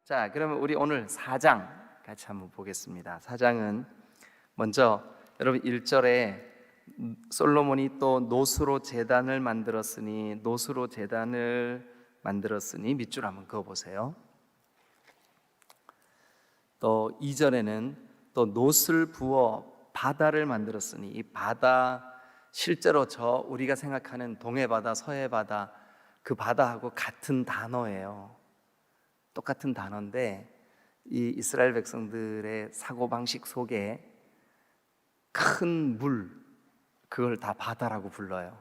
자, 그러면 우리 오늘 4장 같이 한번 보겠습니다. 4장은 먼저 여러분 1절에 솔로몬이 또 노수로 제단을 만들었으니 밑줄 한번 그어 보세요. 또 2절에는 또 노를 부어 바다를 만들었으니 이 바다 실제로 우리가 생각하는 동해바다, 서해바다 그 바다하고 같은 단어예요. 똑같은 단어인데 이 이스라엘 백성들의 사고방식 속에 큰 물, 그걸 다 바다라고 불러요.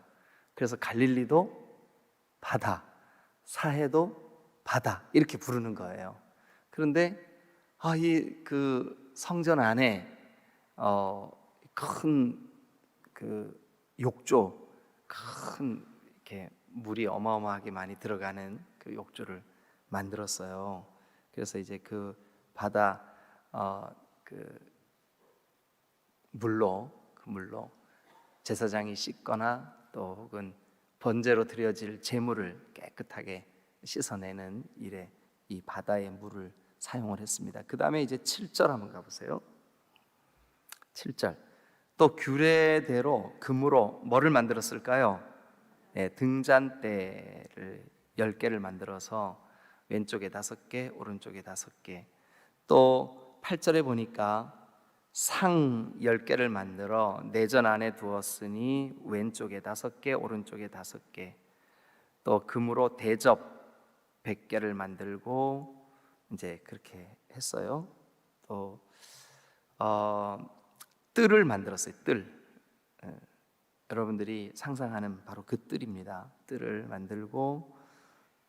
그래서 갈릴리도 바다, 사해도 바다 이렇게 부르는 거예요. 그런데 이 성전 안에 큰 욕조, 큰 이렇게 물이 어마어마하게 많이 들어가는 그 욕조를 만들었어요. 그래서 이제 그 바다 물로 제사장이 씻거나 또 혹은 번제로 드려질 제물을 깨끗하게 씻어내는 일에 이 바다의 물을 사용을 했습니다. 그 다음에 이제 7절 한번 가보세요. 7절 또 규례대로 금으로 뭐를 만들었을까요? 네, 등잔대를 10개를 만들어서 왼쪽에 5개, 오른쪽에 5개. 또 8절에 보니까 상 10개를 만들어 내전 안에 두었으니 왼쪽에 5개, 오른쪽에 5개. 또 금으로 대접 100개를 만들고 이제 그렇게 했어요. 또 뜰을 만들었어요. 뜰. 여러분들이 상상하는 바로 그 뜰입니다. 뜰을 만들고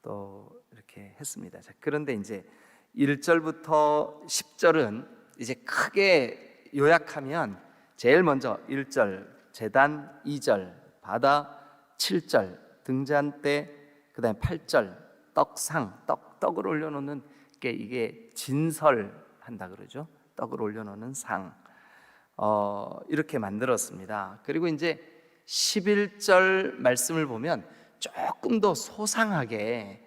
또 이렇게 했습니다. 자, 그런데 이제 1절부터 10절은 이제 크게 요약하면 제일 먼저 1절 제단, 2절 바다, 7절 등잔대, 그 다음에 8절 떡상, 떡을 올려놓는 게 이게 진설한다 그러죠. 떡을 올려놓는 상, 이렇게 만들었습니다. 그리고 이제 11절 말씀을 보면 조금 더 소상하게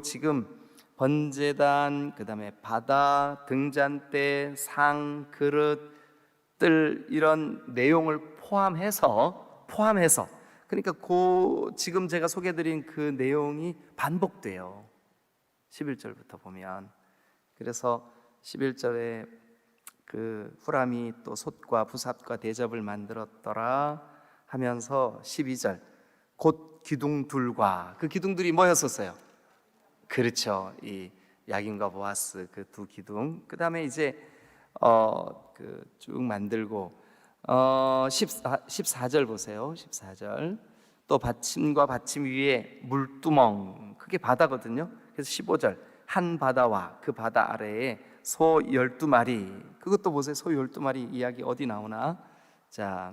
지금 번제단, 그 다음에 바다, 등잔대, 상, 그릇, 뜰 이런 내용을 포함해서 그러니까 지금 제가 소개해드린 그 내용이 반복돼요. 11절부터 보면. 그래서 11절에 후람이 또 솥과 부삽과 대접을 만들었더라 하면서 12절 곧 기둥들과 그 기둥들이 뭐였었어요? 그렇죠. 이 야긴과 보아스 그 두 기둥. 그 다음에 이제 쭉 만들고 14절 보세요. 14절 또 받침과 받침 위에 물두멍, 그게 바다거든요. 그래서 15절 한 바다와 그 바다 아래에 소 12마리. 그것도 보세요. 소 12마리 이야기 어디 나오나? 자,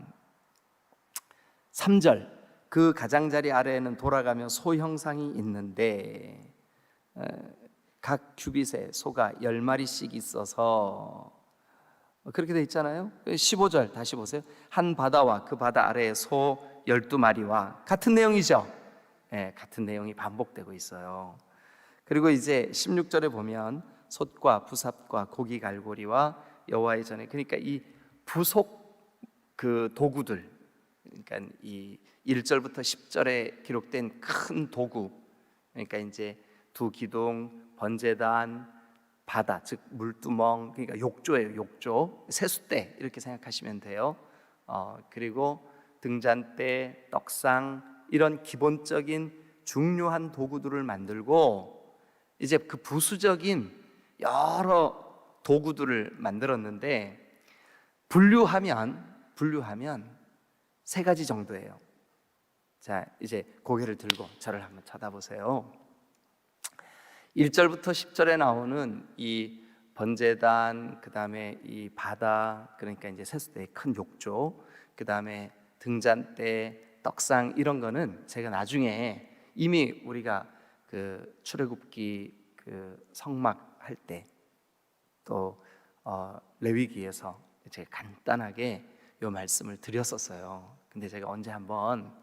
3절 그 가장자리 아래에는 돌아가며 소 형상이 있는데 각 규빗에 소가 10마리씩 있어서 그렇게 돼 있잖아요. 15절 다시 보세요. 한 바다와 그 바다 아래에 소 12마리와 같은 내용이죠. 네, 같은 내용이 반복되고 있어요. 그리고 이제 16절에 보면 솥과 부삽과 고기 갈고리와 여호와의 전에, 그러니까 이 부속 도구들, 그러니까 이 1절부터 10절에 기록된 큰 도구, 그러니까 이제 두 기둥, 번제단, 바다, 즉 물두멍, 그러니까 욕조예요. 욕조, 세숫대 이렇게 생각하시면 돼요. 그리고 등잔대, 떡상 이런 기본적인 중요한 도구들을 만들고 이제 그 부수적인 여러 도구들을 만들었는데 분류하면 세 가지 정도예요. 자, 이제 고개를 들고 저를 한번 쳐다보세요. 1절부터 10절에 나오는 이 번제단, 그 다음에 이 바다, 그러니까 이제 세숫대의 큰 욕조, 그 다음에 등잔대, 떡상 이런 거는 제가 나중에 이미 우리가 출애굽기 성막 할 때 또 레위기에서 제가 간단하게 요 말씀을 드렸었어요. 근데 제가 언제 한번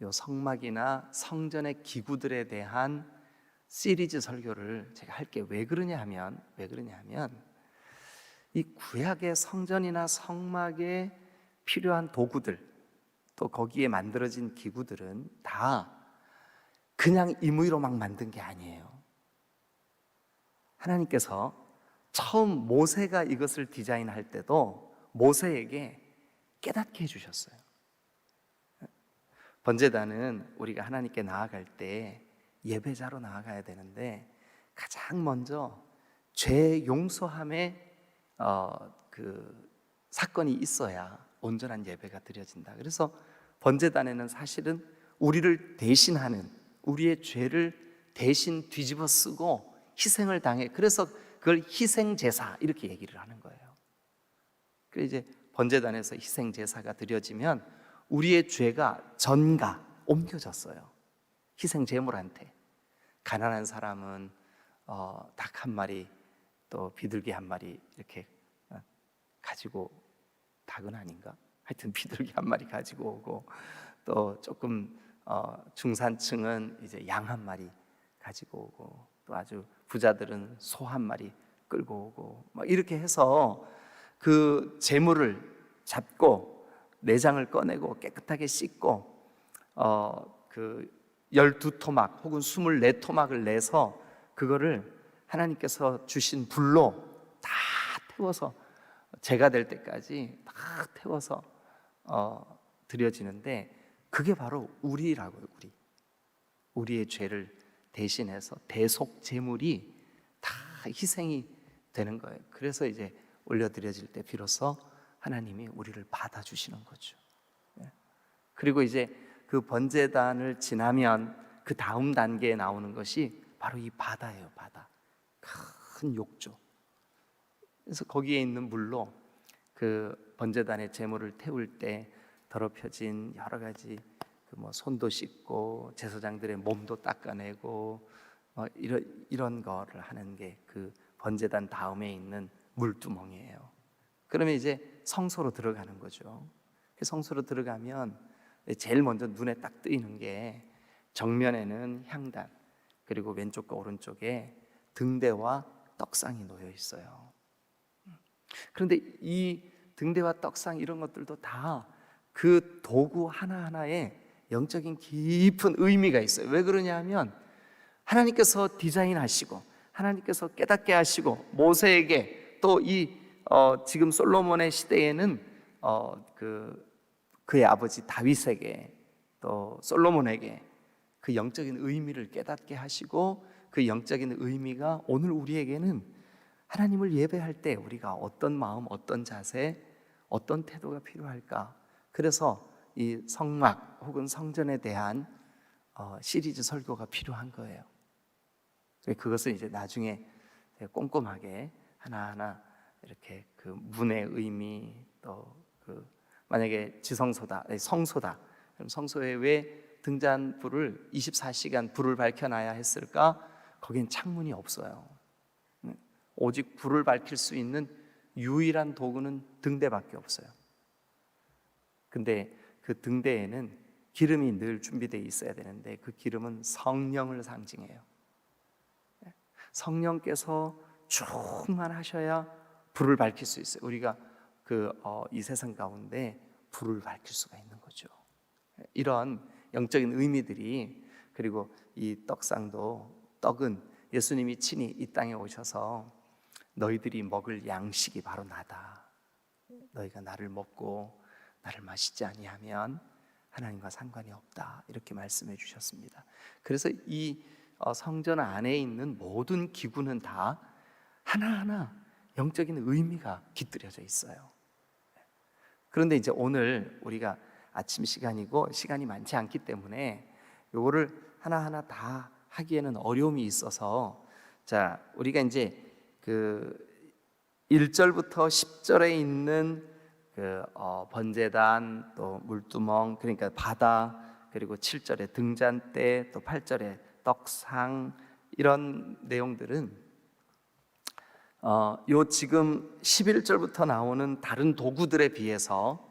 요 성막이나 성전의 기구들에 대한 시리즈 설교를 제가 할게요. 왜 그러냐 하면 이 구약의 성전이나 성막에 필요한 도구들, 또 거기에 만들어진 기구들은 다 그냥 임의로 막 만든 게 아니에요. 하나님께서 처음 모세가 이것을 디자인할 때도 모세에게 깨닫게 해주셨어요. 번제단은 우리가 하나님께 나아갈 때 예배자로 나아가야 되는데 가장 먼저 죄 용서함의 그 사건이 있어야 온전한 예배가 드려진다. 그래서 번제단에는 사실은 우리를 대신하는, 우리의 죄를 대신 뒤집어 쓰고 희생을 당해. 그래서 그걸 희생 제사 이렇게 얘기를 하는 거예요. 그래서 이제 번제단에서 희생 제사가 드려지면 우리의 죄가 전가 옮겨졌어요. 희생 제물한테. 가난한 사람은 닭 한 마리, 또 비둘기 한 마리 이렇게 가지고, 닭은 아닌가? 하여튼 비둘기 한 마리 가지고 오고, 또 조금 중산층은 이제 양 한 마리 가지고 오고, 또 아주 부자들은 소 한 마리 끌고 오고, 막 이렇게 해서 그 제물을 잡고 내장을 꺼내고 깨끗하게 씻고 그 12토막 혹은 24토막을 내서 그거를 하나님께서 주신 불로 다 태워서 제가 될 때까지 다 태워서 드려지는데, 그게 바로 우리라고요. 우리의 죄를 대신해서 대속 제물이 다 희생이 되는 거예요. 그래서 이제 올려드려질 때 비로소 하나님이 우리를 받아주시는 거죠. 그리고 이제 그 번제단을 지나면 그 다음 단계에 나오는 것이 바로 이 바다예요. 바다, 큰 욕조. 그래서 거기에 있는 물로 그 번제단의 제물을 태울 때 더럽혀진 여러 가지 뭐 손도 씻고 제사장들의 몸도 닦아내고 이런 거를 하는 게 그 번제단 다음에 있는 물두멍이에요. 그러면 이제 성소로 들어가는 거죠. 성소로 들어가면 제일 먼저 눈에 딱 띄는 게 정면에는 향단, 그리고 왼쪽과 오른쪽에 등대와 떡상이 놓여 있어요. 그런데 이 등대와 떡상 이런 것들도 다 그 도구 하나하나에 영적인 깊은 의미가 있어요. 왜 그러냐 하면 하나님께서 디자인하시고 하나님께서 깨닫게 하시고 모세에게 또 지금 솔로몬의 시대에는 그의 아버지 다윗에게 또 솔로몬에게 그 영적인 의미를 깨닫게 하시고, 그 영적인 의미가 오늘 우리에게는 하나님을 예배할 때 우리가 어떤 마음, 어떤 자세, 어떤 태도가 필요할까. 그래서 이 성막 혹은 성전에 대한 시리즈 설교가 필요한 거예요. 그것을 이제 나중에 꼼꼼하게 하나하나 이렇게 그 문의 의미, 또 만약에 지성소다, 성소다, 그럼 성소에 왜 등잔불을 24시간 불을 밝혀놔야 했을까? 거긴 창문이 없어요. 오직 불을 밝힐 수 있는 유일한 도구는 등대밖에 없어요. 근데 그 등대에는 기름이 늘 준비되어 있어야 되는데 그 기름은 성령을 상징해요. 성령께서 충만하셔야 불을 밝힐 수 있어요. 우리가 이 세상 가운데 불을 밝힐 수가 있는 거죠. 이런 영적인 의미들이, 그리고 이 떡은 예수님이 친히 이 땅에 오셔서 너희들이 먹을 양식이 바로 나다. 너희가 나를 먹고 나를 마시지 아니하면 하나님과 상관이 없다. 이렇게 말씀해 주셨습니다. 그래서 이 성전 안에 있는 모든 기구는 다 하나하나 영적인 의미가 깃들여져 있어요. 그런데 이제 오늘 우리가 아침 시간이고 시간이 많지 않기 때문에 요거를 하나하나 다 하기에는 어려움이 있어서, 자, 우리가 이제 그 1절부터 10절에 있는 번제단, 또 물두멍, 그러니까 바다, 그리고 7절에 등잔대, 또 8절에 떡상, 이런 내용들은 요 지금 11절부터 나오는 다른 도구들에 비해서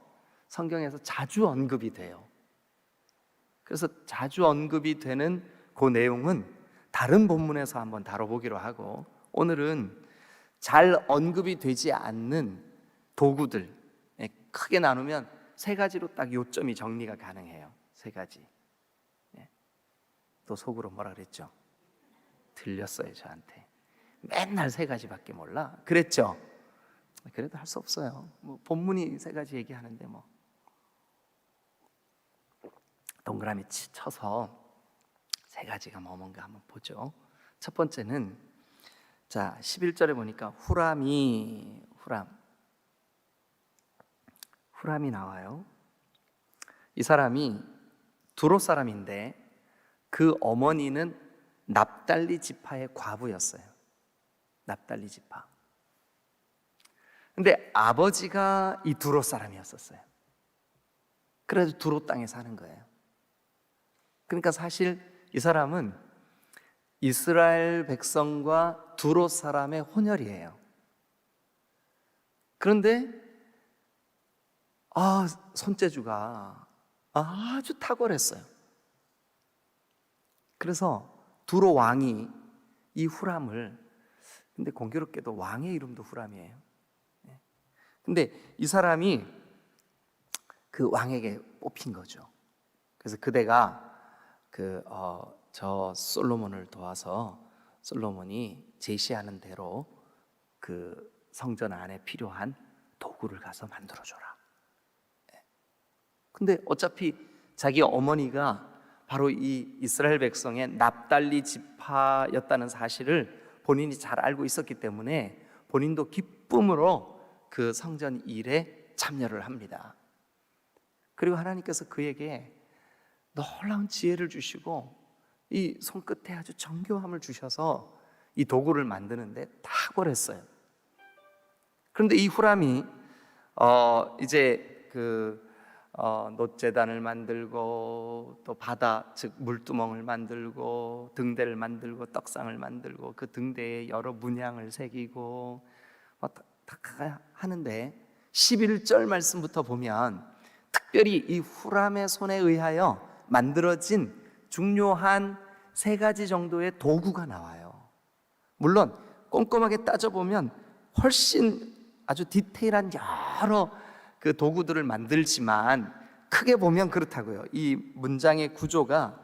성경에서 자주 언급이 돼요. 그래서 자주 언급이 되는 그 내용은 다른 본문에서 한번 다뤄보기로 하고, 오늘은 잘 언급이 되지 않는 도구들 크게 나누면 세 가지로 딱 요점이 정리가 가능해요. 세 가지. 또 속으로 뭐라 그랬죠? 들렸어요, 저한테. 맨날 세 가지밖에 몰라 그랬죠? 그래도 할 수 없어요. 뭐 본문이 세 가지 얘기하는데 뭐 동그라미 쳐서 세 가지가 뭔가 한번 보죠. 첫 번째는, 자 11절에 보니까 후람이 나와요. 이 사람이 두로 사람인데 그 어머니는 납달리 지파의 과부였어요. 납달리 지파. 근데 아버지가 이 두로 사람이었었어요. 그래서 두로 땅에 사는 거예요. 그러니까 사실 이 사람은 이스라엘 백성과 두로 사람의 혼혈이에요. 그런데 손재주가 아주 탁월했어요. 그래서 두로 왕이 이 후람을, 근데 공교롭게도 왕의 이름도 후람이에요. 근데 이 사람이 그 왕에게 뽑힌 거죠. 그래서 그대가 저 솔로몬을 도와서 솔로몬이 제시하는 대로 그 성전 안에 필요한 도구를 가서 만들어줘라. 근데 어차피 자기 어머니가 바로 이 이스라엘 백성의 납달리 지파였다는 사실을 본인이 잘 알고 있었기 때문에 본인도 기쁨으로 그 성전 일에 참여를 합니다. 그리고 하나님께서 그에게 놀라운 지혜를 주시고 이 손끝에 아주 정교함을 주셔서 이 도구를 만드는데 탁월했어요. 그런데 이 후람이 이제 놋제단을 만들고 또 바다, 즉 물두멍을 만들고 등대를 만들고 떡상을 만들고 그 등대에 여러 문양을 새기고 다 하는데 11절 말씀부터 보면 특별히 이 후람의 손에 의하여 만들어진 중요한 세 가지 정도의 도구가 나와요. 물론 꼼꼼하게 따져보면 훨씬 아주 디테일한 여러 그 도구들을 만들지만 크게 보면 그렇다고요. 이 문장의 구조가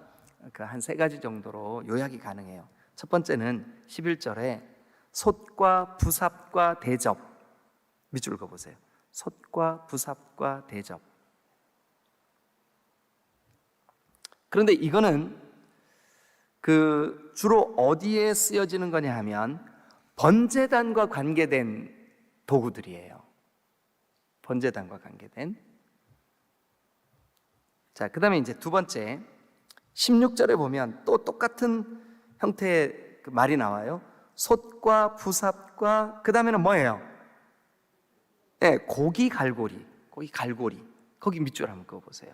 한 세 가지 정도로 요약이 가능해요. 첫 번째는 11절에 솥과 부삽과 대접, 밑줄 그어보세요. 솥과 부삽과 대접. 그런데 이거는 주로 어디에 쓰여지는 거냐 하면 번제단과 관계된 도구들이에요. 번제단과 관계된. 자, 그 다음에 이제 두 번째 16절에 보면 또 똑같은 형태의 말이 나와요. 솥과 부삽과 그 다음에는 뭐예요? 네, 고기 갈고리. 거기 밑줄 한번 그어보세요.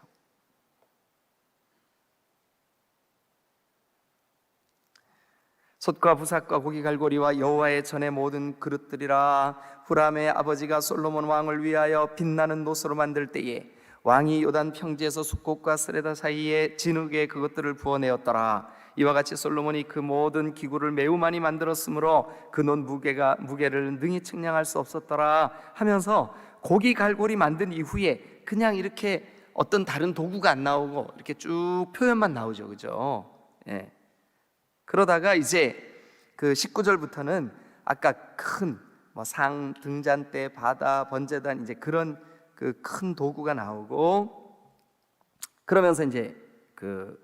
솥과 부삽과 고기 갈고리와 여호와의 전의 모든 그릇들이라. 후람의 아버지가 솔로몬 왕을 위하여 빛나는 놋으로 만들 때에 왕이 요단 평지에서 숫꽃과 스레다 사이에 진흙에 그것들을 부어내었더라. 이와 같이 솔로몬이 그 모든 기구를 매우 많이 만들었으므로 그 놋 무게를 능히 측량할 수 없었더라 하면서 고기 갈고리 만든 이후에 그냥 이렇게 어떤 다른 도구가 안 나오고 이렇게 쭉 표현만 나오죠, 그죠? 예. 그러다가 이제 그 19절부터는 아까 큰 상, 등잔대, 바다, 번제단 이제 그런 그 큰 도구가 나오고, 그러면서 이제 그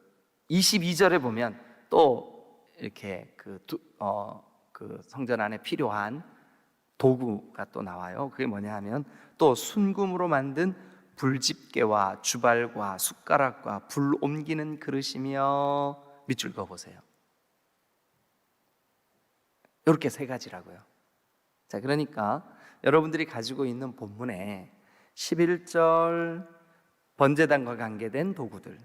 22절에 보면 또 이렇게 그 성전 안에 필요한 도구가 또 나와요. 그게 뭐냐 하면 또 순금으로 만든 불집게와 주발과 숟가락과 불 옮기는 그릇이며, 밑줄 그어 보세요. 이렇게 세 가지라고요. 자, 그러니까 여러분들이 가지고 있는 본문에 11절 번제단과 관계된 도구들,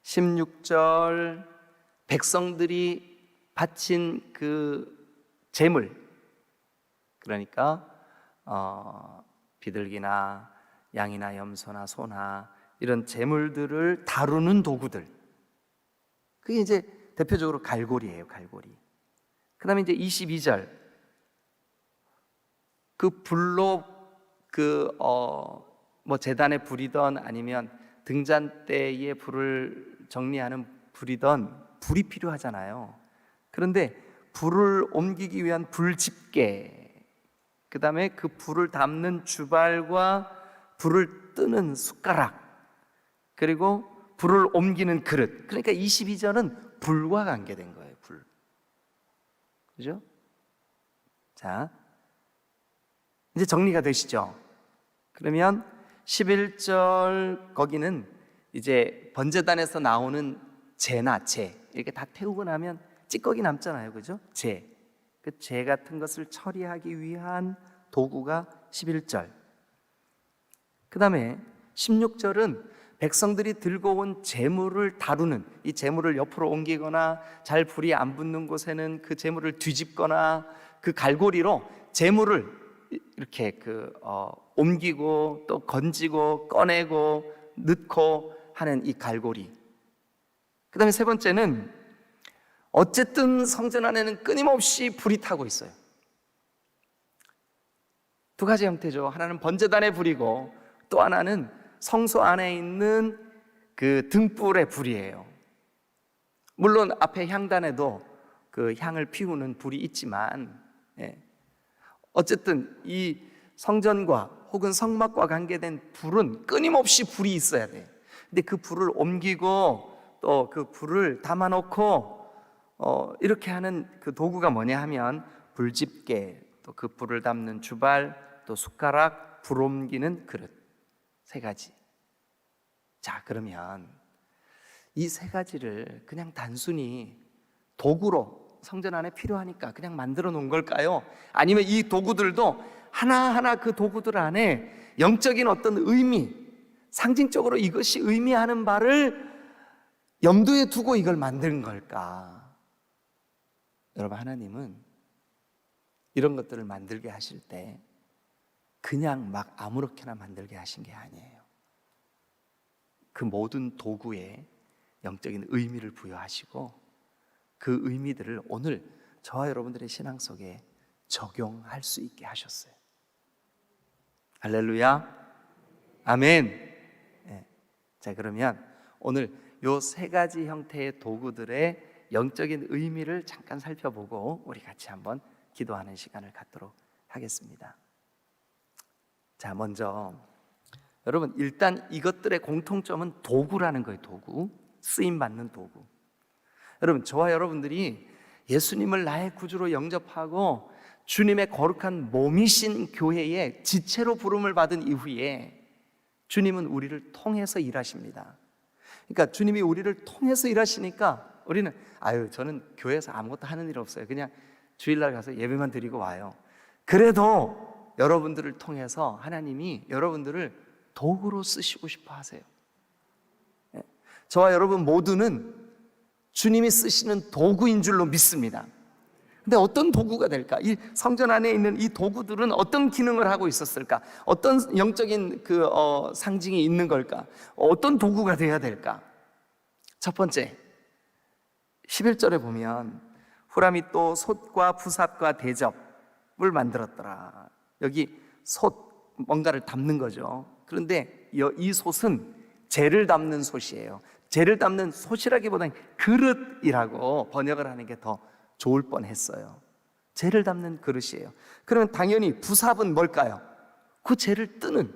16절 백성들이 바친 그 제물, 그러니까 비둘기나 양이나 염소나 소나 이런 제물들을 다루는 도구들, 그게 이제 대표적으로 갈고리예요, 갈고리. 그 다음에 이제 22절. 그 불로 재단에 불이던 아니면 등잔대에 불을 정리하는 불이던 불이 필요하잖아요. 그런데 불을 옮기기 위한 불집게, 그 다음에 그 불을 담는 주발과 불을 뜨는 숟가락, 그리고 불을 옮기는 그릇. 그러니까 22절은 불과 관계된 거예요. 불. 그죠? 자, 이제 정리가 되시죠? 그러면 11절 거기는 이제 번제단에서 나오는 재나 재, 이렇게 다 태우고 나면 찌꺼기 남잖아요. 그죠? 재. 그 재 같은 것을 처리하기 위한 도구가 11절. 그 다음에 16절은 백성들이 들고 온 재물을 다루는, 이 재물을 옆으로 옮기거나 잘 불이 안 붙는 곳에는 그 재물을 뒤집거나 그 갈고리로 재물을 이렇게 옮기고 또 건지고 꺼내고 넣고 하는 이 갈고리. 그 다음에 세 번째는 어쨌든 성전 안에는 끊임없이 불이 타고 있어요. 두 가지 형태죠. 하나는 번제단의 불이고 또 하나는 성소 안에 있는 그 등불의 불이에요. 물론 앞에 향단에도 그 향을 피우는 불이 있지만, 어쨌든 이 성전과 혹은 성막과 관계된 불은 끊임없이 불이 있어야 돼. 근데 그 불을 옮기고 또 그 불을 담아놓고 이렇게 하는 그 도구가 뭐냐 하면 불집게, 또 그 불을 담는 주발, 또 숟가락, 불 옮기는 그릇. 세 가지. 자, 그러면 이 세 가지를 그냥 단순히 도구로 성전 안에 필요하니까 그냥 만들어 놓은 걸까요? 아니면 이 도구들도 하나하나 그 도구들 안에 영적인 어떤 의미, 상징적으로 이것이 의미하는 바를 염두에 두고 이걸 만든 걸까? 여러분, 하나님은 이런 것들을 만들게 하실 때 그냥 막 아무렇게나 만들게 하신 게 아니에요. 그 모든 도구에 영적인 의미를 부여하시고 그 의미들을 오늘 저와 여러분들의 신앙 속에 적용할 수 있게 하셨어요. 할렐루야, 아멘. 네. 자, 그러면 오늘 요 세 가지 형태의 도구들의 영적인 의미를 잠깐 살펴보고 우리 같이 한번 기도하는 시간을 갖도록 하겠습니다. 자, 먼저 여러분, 일단 이것들의 공통점은 도구라는 거예요. 도구, 쓰임받는 도구. 여러분, 저와 여러분들이 예수님을 나의 구주로 영접하고 주님의 거룩한 몸이신 교회에 지체로 부름을 받은 이후에 주님은 우리를 통해서 일하십니다. 그러니까 주님이 우리를 통해서 일하시니까 우리는 저는 교회에서 아무것도 하는 일 없어요. 그냥 주일날 가서 예배만 드리고 와요. 그래도 여러분들을 통해서 하나님이 여러분들을 도구로 쓰시고 싶어 하세요. 저와 여러분 모두는 주님이 쓰시는 도구인 줄로 믿습니다. 근데 어떤 도구가 될까? 이 성전 안에 있는 이 도구들은 어떤 기능을 하고 있었을까? 어떤 영적인 상징이 있는 걸까? 어떤 도구가 되어야 될까? 첫 번째, 11절에 보면 후람이 또 솥과 부삽과 대접을 만들었더라. 여기 솥, 뭔가를 담는 거죠. 그런데 이 솥은 재를 담는 솥이에요. 재를 담는 솥이라기보다는 그릇이라고 번역을 하는 게 더 좋을 뻔했어요. 재를 담는 그릇이에요. 그러면 당연히 부삽은 뭘까요? 그 재를 뜨는,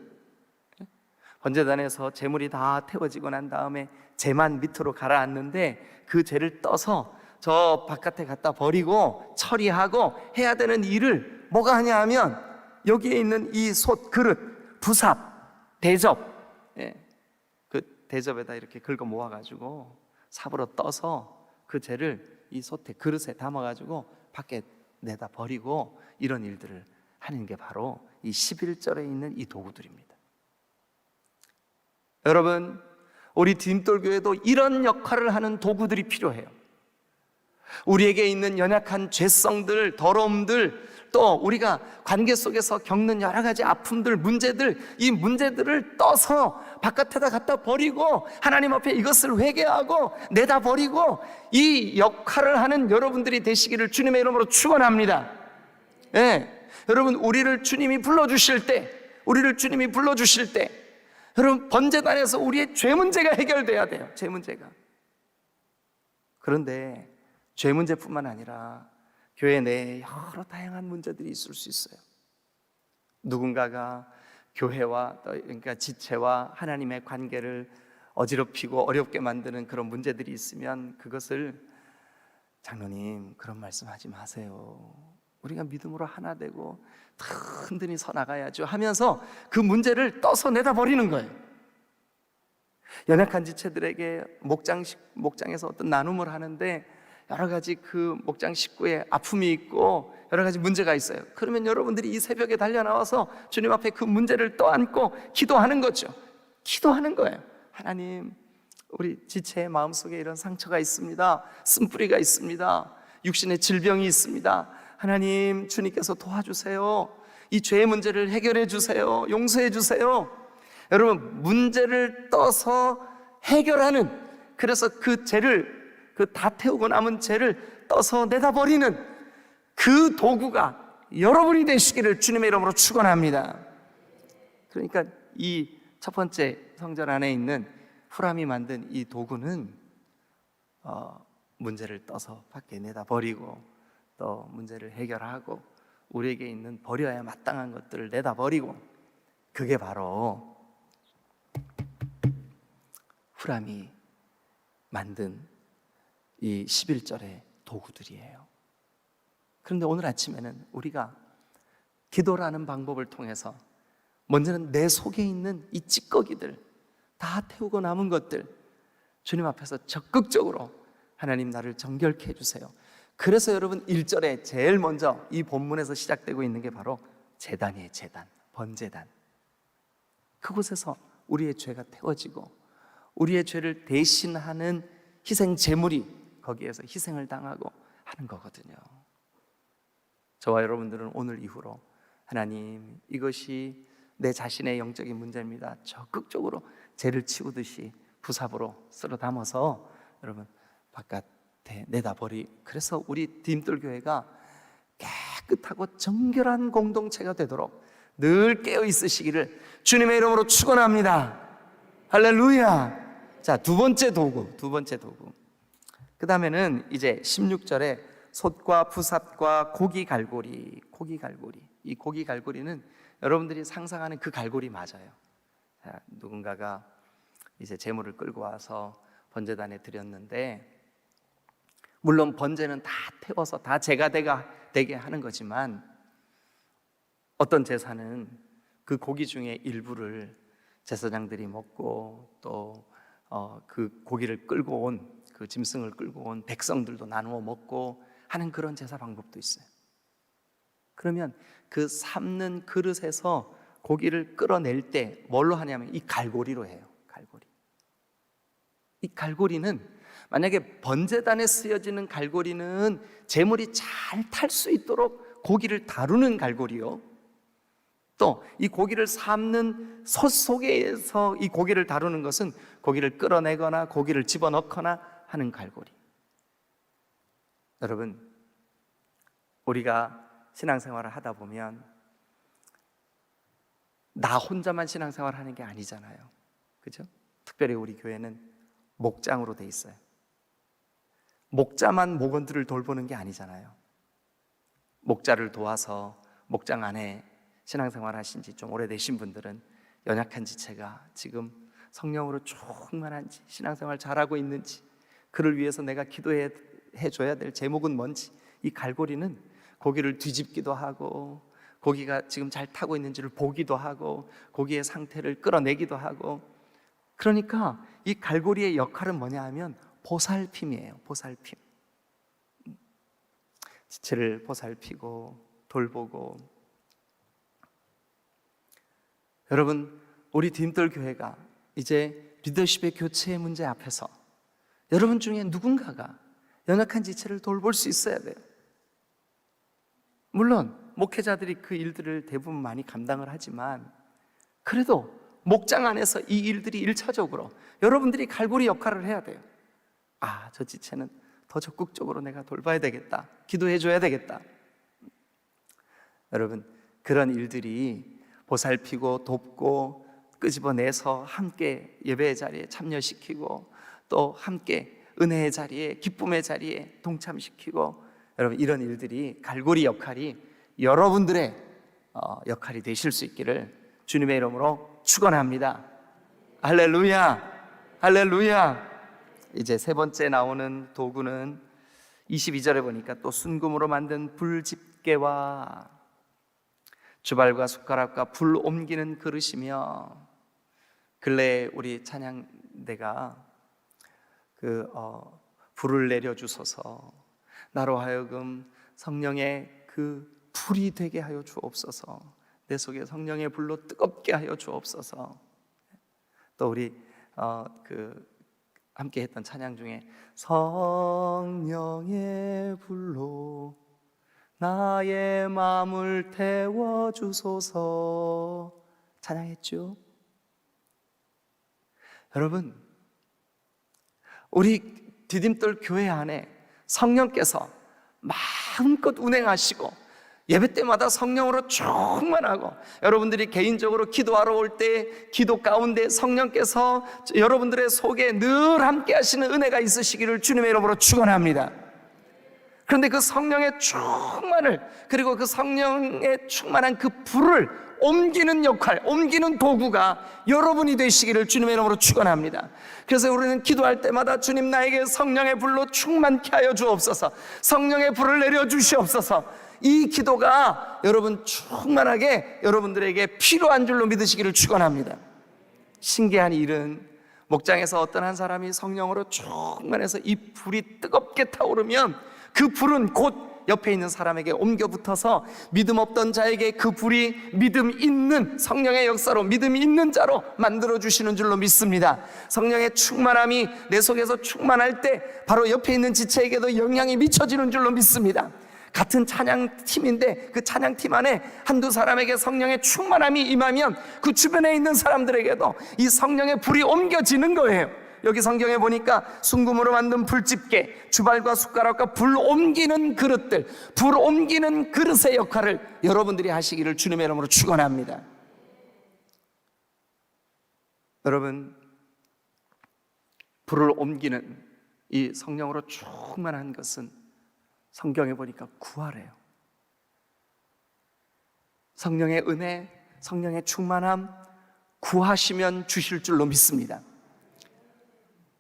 번제단에서 재물이 다 태워지고 난 다음에 재만 밑으로 가라앉는데 그 재를 떠서 저 바깥에 갖다 버리고 처리하고 해야 되는 일을 뭐가 하냐 하면 여기에 있는 이 솥, 그릇, 부삽, 대접, 그 대접에다 이렇게 긁어 모아가지고 삽으로 떠서 그 재를 이 솥에, 그릇에 담아가지고 밖에 내다 버리고 이런 일들을 하는 게 바로 이 11절에 있는 이 도구들입니다. 여러분, 우리 디딤돌교회도 이런 역할을 하는 도구들이 필요해요. 우리에게 있는 연약한 죄성들, 더러움들, 또 우리가 관계 속에서 겪는 여러 가지 아픔들, 문제들, 이 문제들을 떠서 바깥에다 갖다 버리고 하나님 앞에 이것을 회개하고 내다 버리고 이 역할을 하는 여러분들이 되시기를 주님의 이름으로 축원합니다. 예, 여러분 우리를 주님이 불러주실 때, 여러분 번제단에서 우리의 죄 문제가 해결돼야 돼요. 죄 문제가. 그런데 죄 문제뿐만 아니라 교회 내에 여러 다양한 문제들이 있을 수 있어요. 누군가가 교회와 그러니까 지체와 하나님의 관계를 어지럽히고 어렵게 만드는 그런 문제들이 있으면 그것을 장로님 그런 말씀하지 마세요. 우리가 믿음으로 하나 되고 든든히 서 나가야죠 하면서 그 문제를 떠서 내다 버리는 거예요. 연약한 지체들에게 목장에서 어떤 나눔을 하는데 여러 가지 그 목장 식구의 아픔이 있고 여러 가지 문제가 있어요. 그러면 여러분들이 이 새벽에 달려 나와서 주님 앞에 그 문제를 떠안고 기도하는 거죠. 기도하는 거예요. 하나님, 우리 지체의 마음속에 이런 상처가 있습니다. 쓴뿌리가 있습니다. 육신의 질병이 있습니다. 하나님, 주님께서 도와주세요. 이 죄의 문제를 해결해 주세요. 용서해 주세요. 여러분, 문제를 떠서 해결하는, 그래서 그 죄를, 그 다 태우고 남은 죄를 떠서 내다버리는 그 도구가 여러분이 되시기를 주님의 이름으로 축원합니다. 그러니까 이 첫 번째 성전 안에 있는 후람이 만든 이 도구는 문제를 떠서 밖에 내다버리고 또 문제를 해결하고 우리에게 있는 버려야 마땅한 것들을 내다버리고, 그게 바로 후람이 만든 이 11절의 도구들이에요. 그런데 오늘 아침에는 우리가 기도라는 방법을 통해서 먼저는 내 속에 있는 이 찌꺼기들, 다 태우고 남은 것들 주님 앞에서 적극적으로 하나님 나를 정결케 해주세요. 그래서 여러분 1절에 제일 먼저 이 본문에서 시작되고 있는 게 바로 제단이에요. 제단, 번제단. 그곳에서 우리의 죄가 태워지고 우리의 죄를 대신하는 희생 제물이 거기에서 희생을 당하고 하는 거거든요. 저와 여러분들은 오늘 이후로 하나님, 이것이 내 자신의 영적인 문제입니다. 적극적으로 죄를 치우듯이 부삽으로 쓸어 담아서 여러분 바깥에 내다버리. 그래서 우리 디딤돌교회가 깨끗하고 정결한 공동체가 되도록 늘 깨어 있으시기를 주님의 이름으로 축원합니다. 할렐루야. 자, 두 번째 도구. 그 다음에는 이제 16절에 솥과 부삽과 고기 갈고리. 이 고기 갈고리는 여러분들이 상상하는 그 갈고리 맞아요. 자, 누군가가 이제 제물을 끌고 와서 번제단에 드렸는데, 물론 번제는 다 태워서 다 제가 되게 하는 거지만, 어떤 제사는 그 고기 중에 일부를 제사장들이 먹고 또 그 고기를 끌고 온, 그 짐승을 끌고 온 백성들도 나누어 먹고 하는 그런 제사 방법도 있어요. 그러면 그 삶는 그릇에서 고기를 끌어낼 때 뭘로 하냐면 이 갈고리로 해요. 갈고리. 이 갈고리는 만약에 번제단에 쓰여지는 갈고리는 제물이 잘 탈 수 있도록 고기를 다루는 갈고리요, 또 이 고기를 삶는 솥 속에서 이 고기를 다루는 것은 고기를 끌어내거나 고기를 집어넣거나 하는 갈고리. 여러분, 우리가 신앙생활을 하다 보면 나 혼자만 신앙생활을 하는 게 아니잖아요. 그죠? 특별히 우리 교회는 목장으로 돼 있어요. 목자만 목원들을 돌보는 게 아니잖아요. 목자를 도와서 목장 안에 신앙생활 하신 지 좀 오래되신 분들은 연약한 지체가 지금 성령으로 충만한지, 신앙생활 잘하고 있는지, 그를 위해서 내가 기도해 줘야 될 제목은 뭔지, 이 갈고리는 고기를 뒤집기도 하고 고기가 지금 잘 타고 있는지를 보기도 하고 고기의 상태를 끌어내기도 하고. 그러니까 이 갈고리의 역할은 뭐냐 하면 보살핌이에요. 보살핌. 지체를 보살피고 돌보고. 여러분, 우리 디딤돌 교회가 이제 리더십의 교체의 문제 앞에서 여러분 중에 누군가가 연약한 지체를 돌볼 수 있어야 돼요. 물론 목회자들이 그 일들을 대부분 많이 감당을 하지만 그래도 목장 안에서 이 일들이 1차적으로 여러분들이 갈고리 역할을 해야 돼요. 아, 저 지체는 더 적극적으로 내가 돌봐야 되겠다, 기도해 줘야 되겠다. 여러분, 그런 일들이 보살피고 돕고 끄집어내서 함께 예배의 자리에 참여시키고 또 함께 은혜의 자리에, 기쁨의 자리에 동참시키고, 여러분, 이런 일들이 갈고리 역할이 여러분들의 역할이 되실 수 있기를 주님의 이름으로 축원합니다. 할렐루야, 할렐루야. 이제 세 번째 나오는 도구는 22절에 보니까 또 순금으로 만든 불집게와 주발과 숟가락과 불 옮기는 그릇이며, 근래에 우리 찬양대가 불을 내려주소서, 나로 하여금 성령의 그 불이 되게 하여 주옵소서, 내 속에 성령의 불로 뜨겁게 하여 주옵소서. 또 우리 함께 했던 찬양 중에 성령의 불로 나의 마음을 태워주소서 찬양했죠. 여러분, 우리 디딤돌 교회 안에 성령께서 마음껏 운행하시고 예배 때마다 성령으로 충만하고, 여러분들이 개인적으로 기도하러 올 때 기도 가운데 성령께서 여러분들의 속에 늘 함께 하시는 은혜가 있으시기를 주님의 이름으로 축원합니다. 그런데 그 성령의 충만을, 그리고 그 성령의 충만한 그 불을 옮기는 역할, 옮기는 도구가 여러분이 되시기를 주님의 이름으로 축원합니다. 그래서 우리는 기도할 때마다 주님, 나에게 성령의 불로 충만케 하여 주옵소서, 성령의 불을 내려 주시옵소서. 이 기도가 여러분 충만하게 여러분들에게 필요한 줄로 믿으시기를 축원합니다. 신기한 일은 목장에서 어떤 한 사람이 성령으로 충만해서 이 불이 뜨겁게 타오르면 그 불은 곧 옆에 있는 사람에게 옮겨 붙어서 믿음 없던 자에게 그 불이 믿음 있는, 성령의 역사로 믿음 있는 자로 만들어 주시는 줄로 믿습니다. 성령의 충만함이 내 속에서 충만할 때 바로 옆에 있는 지체에게도 영향이 미쳐지는 줄로 믿습니다. 같은 찬양팀인데 그 찬양팀 안에 한두 사람에게 성령의 충만함이 임하면 그 주변에 있는 사람들에게도 이 성령의 불이 옮겨지는 거예요. 여기 성경에 보니까 순금으로 만든 불집게, 주발과 숟가락과 불 옮기는 그릇들, 불 옮기는 그릇의 역할을 여러분들이 하시기를 주님의 이름으로 축원합니다. 여러분, 불을 옮기는 이 성령으로 충만한 것은 성경에 보니까 구하래요. 성령의 은혜, 성령의 충만함, 구하시면 주실 줄로 믿습니다.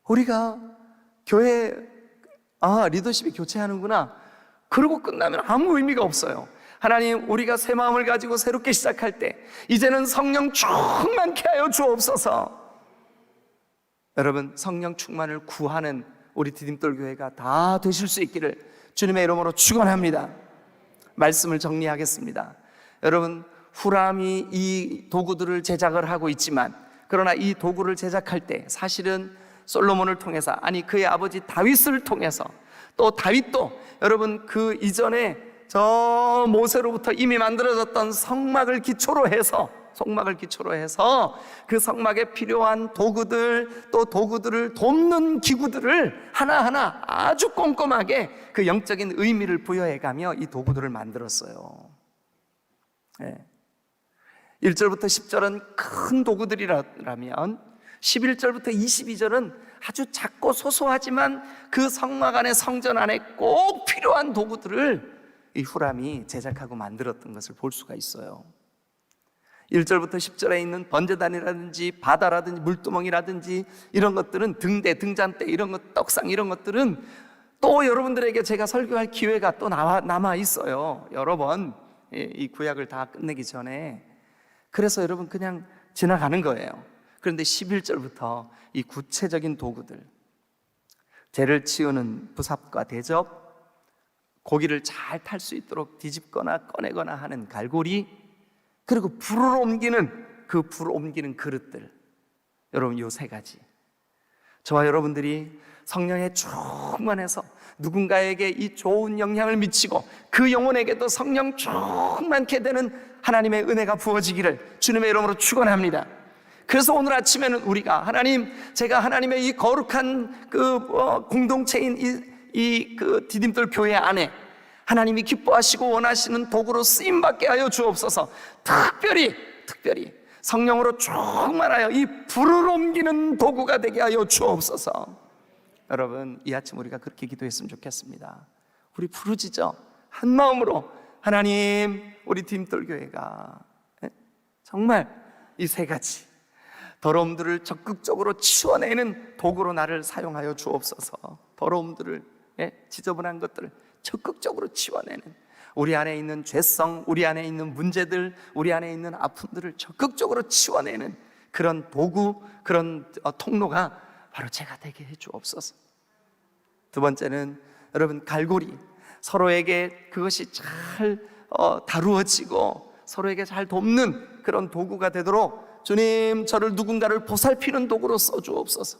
우리가 교회 리더십이 교체하는구나 그러고 끝나면 아무 의미가 없어요. 하나님, 우리가 새 마음을 가지고 새롭게 시작할 때 이제는 성령 충만케 하여 주옵소서. 여러분, 성령 충만을 구하는 우리 디딤돌 교회가 다 되실 수 있기를 주님의 이름으로 축원합니다. 말씀을 정리하겠습니다. 여러분, 후람이 이 도구들을 제작을 하고 있지만, 그러나 이 도구를 제작할 때 사실은 솔로몬을 통해서, 아니 그의 아버지 다윗을 통해서, 또 다윗도 여러분 그 이전에 저 모세로부터 이미 만들어졌던 성막을 기초로 해서 그 성막에 필요한 도구들, 또 도구들을 돕는 기구들을 하나하나 아주 꼼꼼하게 그 영적인 의미를 부여해가며 이 도구들을 만들었어요. 1절부터 10절은 큰 도구들이라면 11절부터 22절은 아주 작고 소소하지만 그 성막 안에, 성전 안에 꼭 필요한 도구들을 이 후람이 제작하고 만들었던 것을 볼 수가 있어요. 1절부터 10절에 있는 번제단이라든지 바다라든지 물두멍이라든지 이런 것들은, 등대, 등잔대 이런 것, 떡상 이런 것들은 또 여러분들에게 제가 설교할 기회가 또 남아 있어요. 여러 번 이 구약을 다 끝내기 전에. 그래서 여러분 그냥 지나가는 거예요. 그런데 11절부터 이 구체적인 도구들, 재를 치우는 부삽과 대접, 고기를 잘 탈 수 있도록 뒤집거나 꺼내거나 하는 갈고리, 그리고 불을 옮기는 그릇들, 여러분 요 세 가지. 저와 여러분들이 성령에 충만해서 누군가에게 이 좋은 영향을 미치고 그 영혼에게도 성령 충만케 되는 하나님의 은혜가 부어지기를 주님의 이름으로 축원합니다. 그래서 오늘 아침에는 우리가 하나님, 제가 하나님의 이 거룩한 공동체인 그 디딤돌 교회 안에 하나님이 기뻐하시고 원하시는 도구로 쓰임받게 하여 주옵소서. 특별히 성령으로 충만하여 이 불을 옮기는 도구가 되게 하여 주옵소서. 여러분, 이 아침 우리가 그렇게 기도했으면 좋겠습니다. 우리 부르짖어 한 마음으로 하나님, 우리 디딤돌 교회가 정말 이 세 가지 더러움들을 적극적으로 치워내는 도구로 나를 사용하여 주옵소서. 더러움들을, 지저분한 것들을 적극적으로 치워내는, 우리 안에 있는 죄성, 우리 안에 있는 문제들, 우리 안에 있는 아픔들을 적극적으로 치워내는 그런 도구, 그런 통로가 바로 제가 되게 해 주옵소서. 두 번째는 여러분, 갈고리, 서로에게 그것이 잘 다루어지고 서로에게 잘 돕는 그런 도구가 되도록 주님, 저를 누군가를 보살피는 도구로 써주옵소서.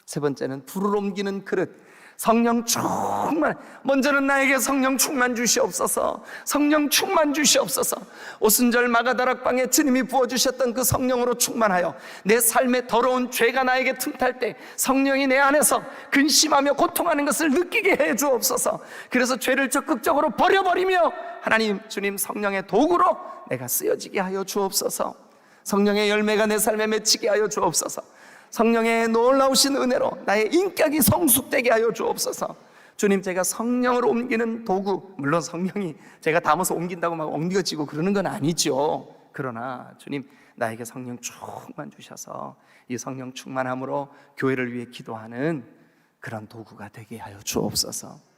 세 번째는 불을 옮기는 그릇, 성령 충만, 먼저는 나에게 성령 충만 주시옵소서. 성령 충만 주시옵소서. 오순절 마가다락방에 주님이 부어주셨던 그 성령으로 충만하여 내 삶에 더러운 죄가 나에게 틈탈 때 성령이 내 안에서 근심하며 고통하는 것을 느끼게 해 주옵소서. 그래서 죄를 적극적으로 버려버리며 하나님, 주님 성령의 도구로 내가 쓰여지게 하여 주옵소서. 성령의 열매가 내 삶에 맺히게 하여 주옵소서. 성령의 놀라우신 은혜로 나의 인격이 성숙되게 하여 주옵소서. 주님, 제가 성령으로 옮기는 도구, 물론 성령이 제가 담아서 옮긴다고 막 옮겨지고 그러는 건 아니죠. 그러나 주님, 나에게 성령 충만 주셔서 이 성령 충만함으로 교회를 위해 기도하는 그런 도구가 되게 하여 주옵소서.